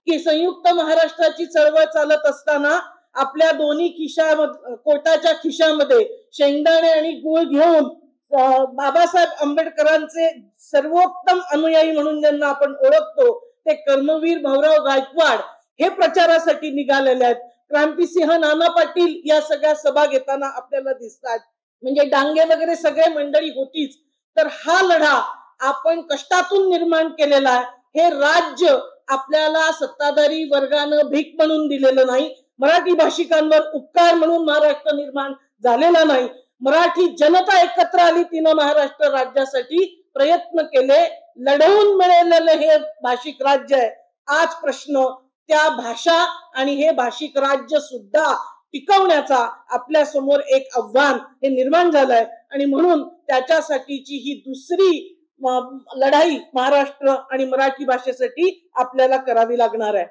की संयुक्त महाराष्ट्राची चळवळ चालत असताना आपल्या दोन्ही कोटाच्या खिशामध्ये शेंगदाणे आणि गूळ घेऊन बाबासाहेब आंबेडकरांचे सर्वोत्तम अनुयायी म्हणून ज्यांना आपण ओळखतो ते कर्मवीर भाऊराव गायकवाड हे प्रचारासाठी निघालेले आहेत. क्रांतिसिंह नाना पाटील या सगळ्या सभा घेताना आपल्याला दिसतात. म्हणजे डांगे वगैरे सगळे मंडळी होतीच. तर हा लढा आपण कष्टातून निर्माण केलेला आहे. हे राज्य आपल्याला सत्ताधारी वर्गानं भीक म्हणून दिलेलं नाही. मराठी भाषिकांवर उपकार म्हणून महाराष्ट्र निर्माण झालेला नाही. मराठी जनता एकत्र आली, तिनं महाराष्ट्र राज्यासाठी प्रयत्न केले, लढवून मिळालेलं हे भाषिक राज्य आहे. आज प्रश्न त्या भाषा आणि हे भाषिक राज्य सुद्धा टिकवण्याचा आपल्या समोर एक आव्हान हे निर्माण झालंय आणि म्हणून त्याच्यासाठीची ही दुसरी लढाई महाराष्ट्र आणि मराठी भाषेसाठी आपल्याला करावी लागणार आहे.